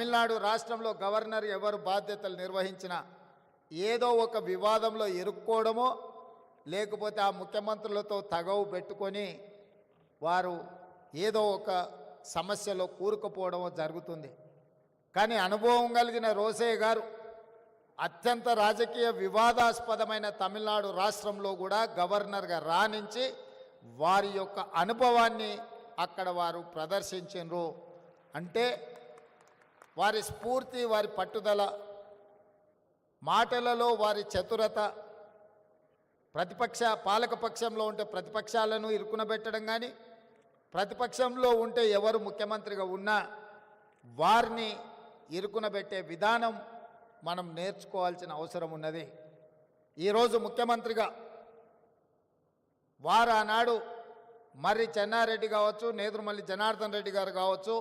తమిళనాడు రాష్ట్రంలో గవర్నర్ ఎవరు బాధ్యతలు నిర్వహించినా ఏదో ఒక వివాదంలో ఇరుక్కోవడమో లేకపోతే ఆ ముఖ్యమంత్రులతో తగవు పెట్టుకొని వారు ఏదో ఒక సమస్యలో కూరుకుపోవడమో జరుగుతుంది. కానీ అనుభవం కలిగిన రోసయ్య గారు అత్యంత రాజకీయ వివాదాస్పదమైన తమిళనాడు రాష్ట్రంలో కూడా గవర్నర్గా రాణించి వారి యొక్క అనుభవాన్ని అక్కడ వారు ప్రదర్శించారు. అంటే వారి స్ఫూర్తి, వారి పట్టుదల, మాటలలో వారి చతురత, పాలకపక్షంలో ఉంటే ప్రతిపక్షాలను ఇరుకునబెట్టడం కానీ, ప్రతిపక్షంలో ఉంటే ఎవరు ముఖ్యమంత్రిగా ఉన్నా వారిని ఇరుకునబెట్టే విధానం మనం నేర్చుకోవాల్సిన అవసరం ఉన్నది. ఈరోజు ముఖ్యమంత్రిగా వారు ఆనాడు మర్రి చెన్నారెడ్డి కావచ్చు, నేదురుమల్లి జనార్దన్ రెడ్డి గారు కావచ్చు,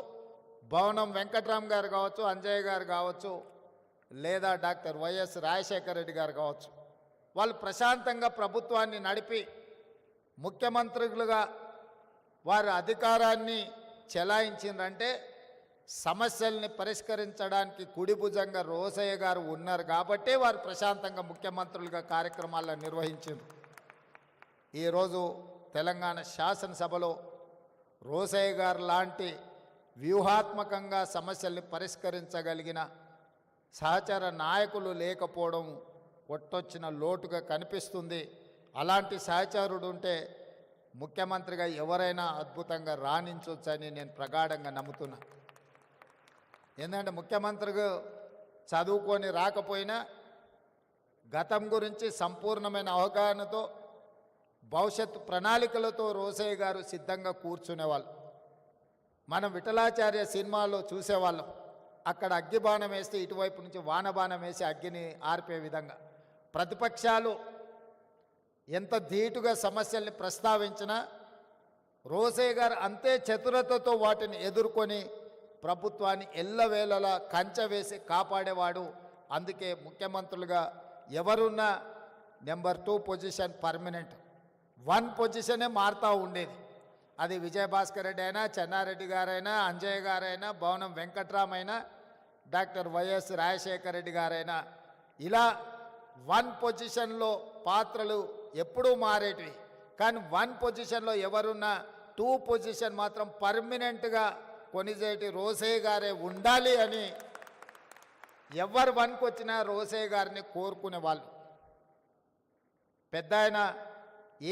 భవనం వెంకట్రామ్ గారు కావచ్చు, అంజయ్య గారు కావచ్చు, లేదా డాక్టర్ వైఎస్ రాజశేఖర రెడ్డి గారు కావచ్చు, వాళ్ళు ప్రశాంతంగా ప్రభుత్వాన్ని నడిపి ముఖ్యమంత్రులుగా వారి అధికారాన్ని చెలాయించిందంటే సమస్యల్ని పరిష్కరించడానికి కుడిభుజంగా రోసయ్య గారు ఉన్నారు కాబట్టే వారు ప్రశాంతంగా ముఖ్యమంత్రులుగా కార్యక్రమాలను నిర్వహించారు. ఈరోజు తెలంగాణ శాసనసభలో రోసయ్య గారు లాంటి వ్యూహాత్మకంగా సమస్యల్ని పరిష్కరించగలిగిన సహచర నాయకులు లేకపోవడం కొట్టొచ్చిన లోటుగా కనిపిస్తుంది. అలాంటి సహచరుడు ఉంటే ముఖ్యమంత్రిగా ఎవరైనా అద్భుతంగా రాణించవచ్చని నేను ప్రగాఢంగా నమ్ముతున్నా. ఎందుకంటే ముఖ్యమంత్రిగా చదువుకొని రాకపోయినా గతం గురించి సంపూర్ణమైన అవగాహనతో, భవిష్యత్తు ప్రణాళికలతో రోసయ్య గారు సిద్ధంగా కూర్చునేవాళ్ళు. మనం విఠలాచార్య సినిమాలో చూసేవాళ్ళం. అక్కడ అగ్గి బాణం వేస్తే ఇటువైపు నుంచి వానబాణం వేసి అగ్గిని ఆర్పే విధంగా ప్రతిపక్షాలు ఎంత ధీటుగా సమస్యల్ని ప్రస్తావించినా రోసయ్య గారు అంతే చతురతతో వాటిని ఎదుర్కొని ప్రభుత్వాన్ని ఎల్లవేళలా కంచె వేసి కాపాడేవాడు. అందుకే ముఖ్యమంత్రులుగా ఎవరున్నా నెంబర్ 2 పొజిషన్ పర్మనెంట్, 1 పొజిషనే మారుతూ ఉండేది. అది విజయభాస్కర్ రెడ్డి అయినా, చెన్నారెడ్డి గారైనా, అంజయ్య గారైనా, భవనం వెంకట్రామ్ అయినా, డాక్టర్ వైఎస్ రాజశేఖర రెడ్డి గారైనా, ఇలా 1 పొజిషన్లో పాత్రలు ఎప్పుడూ మారేటివి. కానీ 1 పొజిషన్లో ఎవరున్నా 2 పొజిషన్ మాత్రం పర్మనెంట్గా కొనిజేటి రోసయ్య గారే ఉండాలి అని ఎవరు 1కి వచ్చినా రోసయ్య గారిని కోరుకునే వాళ్ళు. పెద్ద ఆయన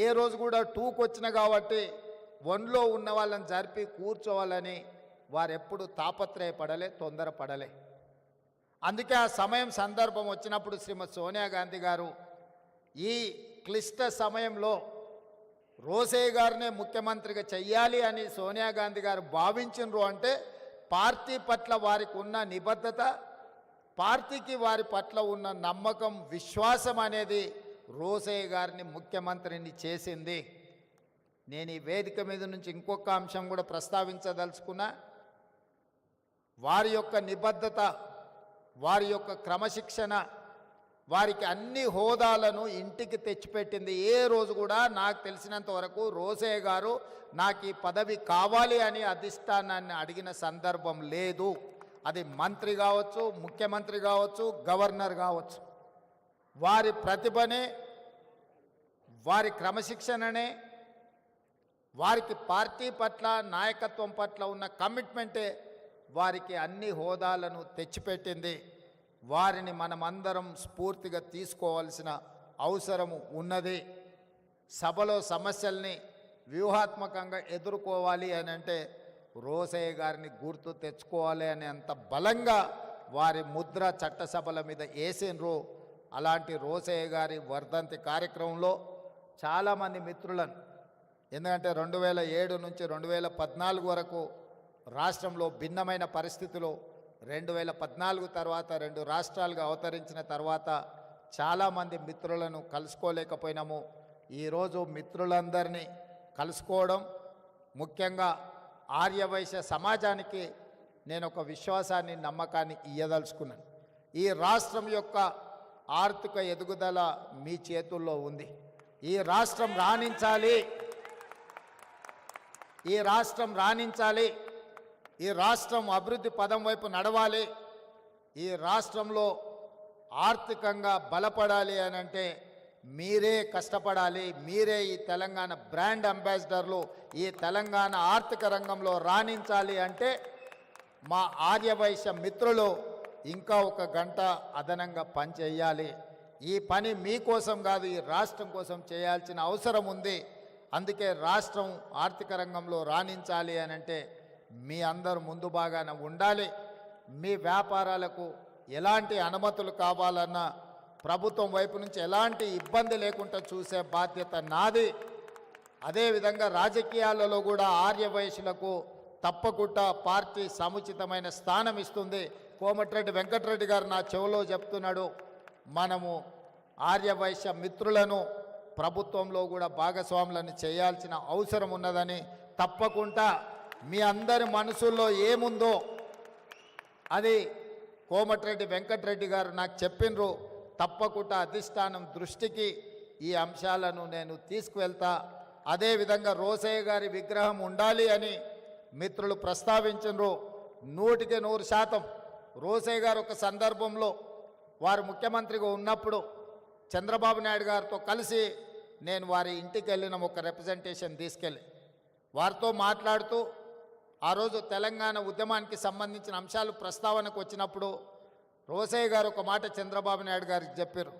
ఏ రోజు కూడా 2కి వచ్చిన కాబట్టి 1లో ఉన్న వాళ్ళని జరిపి కూర్చోవాలని వారెప్పుడు తాపత్రయపడలే, తొందరపడలే. అందుకే ఆ సమయం సందర్భం వచ్చినప్పుడు శ్రీమతి సోనియా గాంధీ గారు ఈ క్లిష్ట సమయంలో రోసయ్య గారినే ముఖ్యమంత్రిగా చెయ్యాలి అని సోనియా గాంధీ గారు భావించినరు. అంటే పార్టీ పట్ల వారికి ఉన్న నిబద్ధత, పార్టీకి వారి పట్ల ఉన్న నమ్మకం, విశ్వాసం అనేది రోసయ్య గారిని ముఖ్యమంత్రిని చేసింది. నేను ఈ వేదిక మీద నుంచి ఇంకొక అంశం కూడా ప్రస్తావించదలుచుకున్నా. వారి యొక్క నిబద్ధత, వారి యొక్క క్రమశిక్షణ వారికి అన్ని హోదాలను ఇంటికి తెచ్చిపెట్టింది. ఏ రోజు కూడా నాకు తెలిసినంత వరకు రోసయ్య గారు నాకు ఈ పదవి కావాలి అని అధిష్టానాన్ని అడిగిన సందర్భం లేదు. అది మంత్రి కావచ్చు, ముఖ్యమంత్రి కావచ్చు, గవర్నర్ కావచ్చు. వారి ప్రతిభనే, వారి క్రమశిక్షణనే, వారికి పార్టీ పట్ల, నాయకత్వం పట్ల ఉన్న కమిట్మెంటే వారికి అన్ని హోదాలను తెచ్చిపెట్టింది. వారిని మనమందరం స్ఫూర్తిగా తీసుకోవాల్సిన అవసరము ఉన్నది. సభలో సమస్యల్ని వ్యూహాత్మకంగా ఎదుర్కోవాలి అని అంటే రోసయ్య గారిని గుర్తు తెచ్చుకోవాలి అని అంత బలంగా వారి ముద్ర చట్టసభల మీద వేసినరు. అలాంటి రోసయ్య గారి వర్ధంతి కార్యక్రమంలో చాలామంది మిత్రులను, ఎందుకంటే 2007 నుంచి 2014 వరకు రాష్ట్రంలో భిన్నమైన పరిస్థితులు, 2014 తర్వాత 2 రాష్ట్రాలుగా అవతరించిన తర్వాత చాలామంది మిత్రులను కలుసుకోలేకపోయినాము. ఈరోజు మిత్రులందరినీ కలుసుకోవడం, ముఖ్యంగా ఆర్యవైశ్య సమాజానికి నేను ఒక విశ్వాసాన్ని, నమ్మకాన్ని ఇయ్యదలుచుకున్నాను. ఈ రాష్ట్రం యొక్క ఆర్థిక ఎదుగుదల మీ చేతుల్లో ఉంది. ఈ రాష్ట్రం రాణించాలి, ఈ రాష్ట్రం రాణించాలి, ఈ రాష్ట్రం అభివృద్ధి పదం వైపు నడవాలి. ఈ రాష్ట్రంలో ఆర్థికంగా బలపడాలి అని అంటే మీరే కష్టపడాలి. మీరే ఈ తెలంగాణ బ్రాండ్ అంబాసిడర్లు. ఈ తెలంగాణ ఆర్థిక రంగంలో రాణించాలి అంటే మా ఆర్యవైశ్య మిత్రులు ఇంకా ఒక గంట అదనంగా పని చేయాలి. ఈ పని మీకోసం కాదు, ఈ రాష్ట్రం కోసం చేయాల్సిన అవసరం ఉంది. అందుకే రాష్ట్రం ఆర్థిక రంగంలో రాణించాలి అని అంటే మీ అందరూ ముందు బాగానే ఉండాలి. మీ వ్యాపారాలకు ఎలాంటి అనుమతులు కావాలన్నా ప్రభుత్వం వైపు నుంచి ఎలాంటి ఇబ్బంది లేకుండా చూసే బాధ్యత నాది. అదేవిధంగా రాజకీయాలలో కూడా ఆర్యవైశ్యులకు తప్పకుండా పార్టీ సముచితమైన స్థానం ఇస్తుంది. కోమటిరెడ్డి వెంకటరెడ్డి గారు నా చెవిలో చెప్తున్నాడు, మనము ఆర్యవైశ్య మిత్రులను ప్రభుత్వంలో కూడా భాగస్వాములను చేయాల్సిన అవసరం ఉన్నదని, తప్పకుండా మీ అందరి మనసుల్లో ఏముందో అది కోమటిరెడ్డి వెంకటరెడ్డి గారు నాకు చెప్పినరు. తప్పకుండా అధిష్టానం దృష్టికి ఈ అంశాలను నేను తీసుకువెళ్తా. అదేవిధంగా రోసయ్య గారి విగ్రహం ఉండాలి అని మిత్రులు ప్రస్తావించినరు. 100% రోసయ్య గారు ఒక సందర్భంలో వారు ముఖ్యమంత్రిగా ఉన్నప్పుడు చంద్రబాబు నాయుడు గారితో కలిసి నేను వారి ఇంటికి వెళ్ళిన ఒక రిప్రజెంటేషన్ తీసుకెళ్ళి వారితో మాట్లాడుతూ ఆ రోజు తెలంగాణ ఉద్యమానికి సంబంధించిన అంశాలు ప్రస్తావనకు వచ్చినప్పుడు రోసయ్య గారు ఒక మాట చంద్రబాబు నాయుడు గారికి చెప్పారు,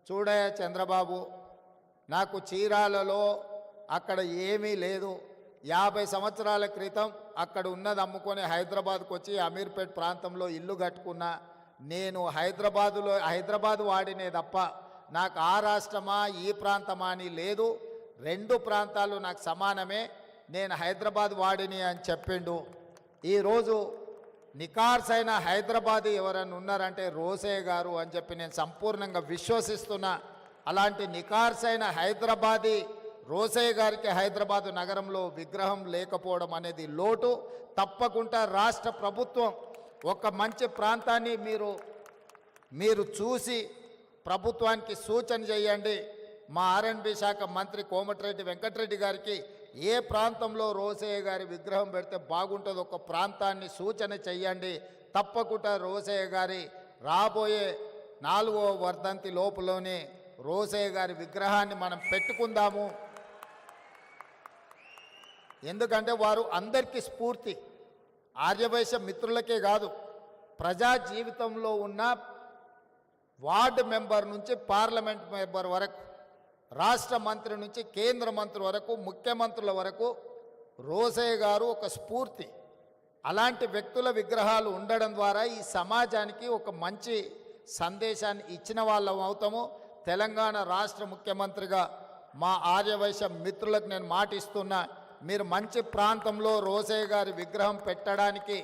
చూడయ్య చంద్రబాబు, నాకు చీరాలలో అక్కడ ఏమీ లేదు, 50 సంవత్సరాల క్రితం అక్కడ ఉన్నది అమ్ముకొని హైదరాబాద్కు వచ్చి అమీర్పేట్ ప్రాంతంలో ఇల్లు కట్టుకున్నా. నేను హైదరాబాద్ వాడినే తప్ప నాకు ఆ రాష్ట్రమా ఈ ప్రాంతమా అని లేదు, 2 ప్రాంతాలు నాకు సమానమే, నేను హైదరాబాద్ వాడిని అని చెప్పిండు. ఈరోజు నికార్సైన హైదరాబాదీ ఎవరైనా ఉన్నారంటే రోసయ్య గారు అని చెప్పి నేను సంపూర్ణంగా విశ్వసిస్తున్నా. అలాంటి నికార్సైన హైదరాబాదీ రోసయ్య గారికి హైదరాబాదు నగరంలో విగ్రహం లేకపోవడం అనేది లోటు. తప్పకుండా రాష్ట్ర ప్రభుత్వం ఒక మంచి ప్రాంతాన్ని మీరు చూసి ప్రభుత్వానికి సూచన చేయండి. మా ఆర్ఎండ్బి శాఖ మంత్రి కోమటిరెడ్డి వెంకటరెడ్డి గారికి ఏ ప్రాంతంలో రోసయ్య గారి విగ్రహం పెడితే బాగుంటుందో ఒక ప్రాంతాన్ని సూచన చెయ్యండి. తప్పకుండా రోసయ్య గారి రాబోయే 4వ వర్ధంతి లోపులోనే రోసయ్య గారి విగ్రహాన్ని మనం పెట్టుకుందాము. ఎందుకంటే వారు అందరికీ స్ఫూర్తి, ఆర్యవైశ్య మిత్రులకే కాదు, ప్రజా జీవితంలో ఉన్న వార్డు మెంబర్ నుంచి పార్లమెంట్ మెంబర్ వరకు, రాష్ట్ర మంత్రి నుంచి కేంద్ర మంత్రి వరకు, ముఖ్యమంత్రుల వరకు రోసయ్య గారు ఒక స్ఫూర్తి. అలాంటి వ్యక్తుల విగ్రహాలు ఉండడం ద్వారా ఈ సమాజానికి ఒక మంచి సందేశాన్ని ఇచ్చిన వాళ్ళం అవుతాము. తెలంగాణ రాష్ట్ర ముఖ్యమంత్రిగా మా ఆర్యవైశ్య మిత్రులకు నేను మాటిస్తున్నా, మీరు మంచి ప్రాంతంలో రోసయ్య గారి విగ్రహం పెట్టడానికి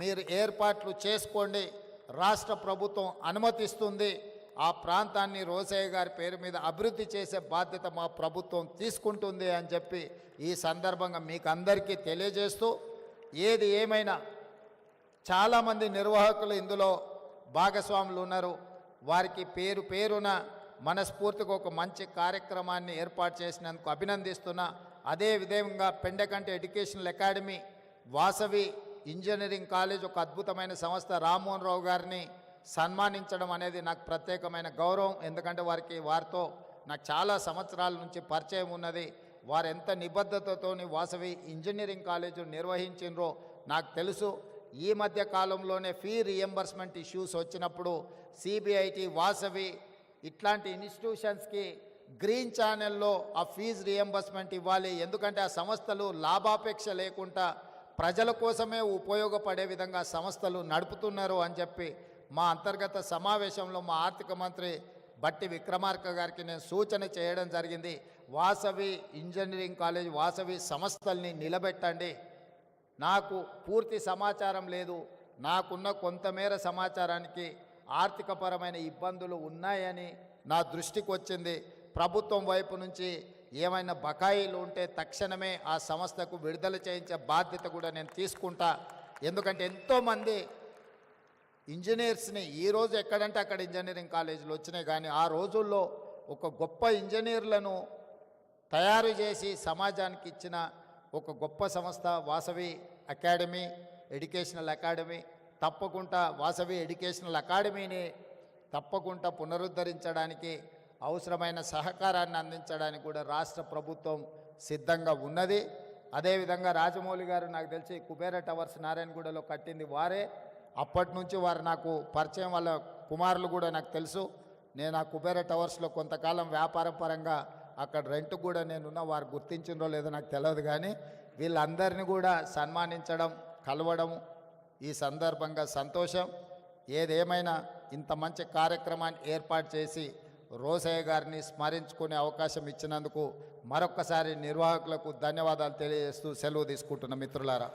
మీరు ఏర్పాట్లు చేసుకోండి. రాష్ట్ర ప్రభుత్వం అనుమతిస్తుంది. ఆ ప్రాంతాన్ని రోసయ్య గారి పేరు మీద అభివృద్ధి చేసే బాధ్యత మా ప్రభుత్వం తీసుకుంటుంది అని చెప్పి ఈ సందర్భంగా మీకు అందరికీ తెలియజేస్తూ, ఏది ఏమైనా చాలామంది నిర్వాహకులు ఇందులో భాగస్వాములు ఉన్నారు. వారికి పేరు పేరున మనస్ఫూర్తిగా ఒక మంచి కార్యక్రమాన్ని ఏర్పాటు చేసినందుకు అభినందిస్తున్నా. అదేవిధంగా Pendakanti educational academy, Vasavi engineering college ఒక అద్భుతమైన సంస్థ, రామ్మోహన్ రావు గారిని సన్మానించడం అనేది నాకు ప్రత్యేకమైన గౌరవం. ఎందుకంటే వారితో నాకు చాలా సంవత్సరాల నుంచి పరిచయం ఉన్నది. వారు ఎంత నిబద్ధతతో వాసవి ఇంజనీరింగ్ కాలేజు నిర్వహించినరో నాకు తెలుసు. ఈ మధ్య కాలంలోనే ఫీ రియంబర్స్మెంట్ ఇష్యూస్ వచ్చినప్పుడు సిబిఐటి, వాసవి ఇట్లాంటి ఇన్స్టిట్యూషన్స్కి గ్రీన్ ఛానల్లో ఆ ఫీజు రియంబర్స్మెంట్ ఇవ్వాలి. ఎందుకంటే ఆ సంస్థలు లాభాపేక్ష లేకుండా ప్రజల కోసమే ఉపయోగపడే విధంగా సంస్థలు నడుపుతున్నారు అని చెప్పి మా అంతర్గత సమావేశంలో మా ఆర్థిక మంత్రి బట్టి విక్రమార్క గారికి నేను సూచన చేయడం జరిగింది. వాసవి ఇంజనీరింగ్ కాలేజ్, వాసవి సంస్థల్ని నిలబెట్టండి. నాకు పూర్తి సమాచారం లేదు, నాకున్న కొంతమేర సమాచారానికి ఆర్థికపరమైన ఇబ్బందులు ఉన్నాయని నా దృష్టికి వచ్చింది. ప్రభుత్వం వైపు నుంచి ఏమైనా బకాయిలు ఉంటే తక్షణమే ఆ సంస్థకు విడుదల చేయించే బాధ్యత కూడా నేను తీసుకుంటా. ఎందుకంటే ఎంతోమంది ఇంజనీర్స్ని ఈరోజు ఎక్కడంటే అక్కడ ఇంజనీరింగ్ కాలేజీలు వచ్చినాయి, కానీ ఆ రోజుల్లో ఒక గొప్ప ఇంజనీర్లను తయారు చేసి సమాజానికి ఇచ్చిన ఒక గొప్ప సంస్థ వాసవి అకాడమీ, ఎడ్యుకేషనల్ అకాడమీ. తప్పకుండా వాసవి ఎడ్యుకేషనల్ అకాడమీని తప్పకుండా పునరుద్ధరించడానికి అవసరమైన సహకారాన్ని అందించడానికి కూడా రాష్ట్ర ప్రభుత్వం సిద్ధంగా ఉన్నది. అదేవిధంగా రాజమౌళి గారు నాకు తెలిసి కుబేర టవర్స్ నారాయణగూడలో కట్టింది వారే. అప్పటి నుంచి వారు నాకు పరిచయం, వాళ్ళ కుమారులు కూడా నాకు తెలుసు. నేను ఆ కుబేర టవర్స్లో కొంతకాలం వ్యాపార పరంగా అక్కడ రెంట్ కూడా నేనున్న, వారు గుర్తించిందో లేదో నాకు తెలియదు. కానీ వీళ్ళందరినీ కూడా సన్మానించడం, కలవడం ఈ సందర్భంగా సంతోషం. ఏదేమైనా ఇంత మంచి కార్యక్రమాన్ని ఏర్పాటు చేసి రోసయ్య గారిని స్మరించుకునే అవకాశం ఇచ్చినందుకు మరొక్కసారి నిర్వాహకులకు ధన్యవాదాలు తెలియజేస్తూ సెలవు తీసుకుంటున్న మిత్రులారా.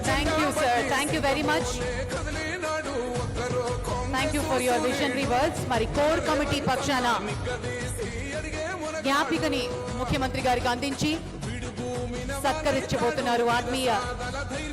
Thank you, sir. Thank you very much. Thank you for your visionary words. మరి కోర్ కమిటీ పక్షాన జ్ఞాపికని ముఖ్యమంత్రి గారికి అందించి సత్కరించబోతున్నారు ఆత్మీయ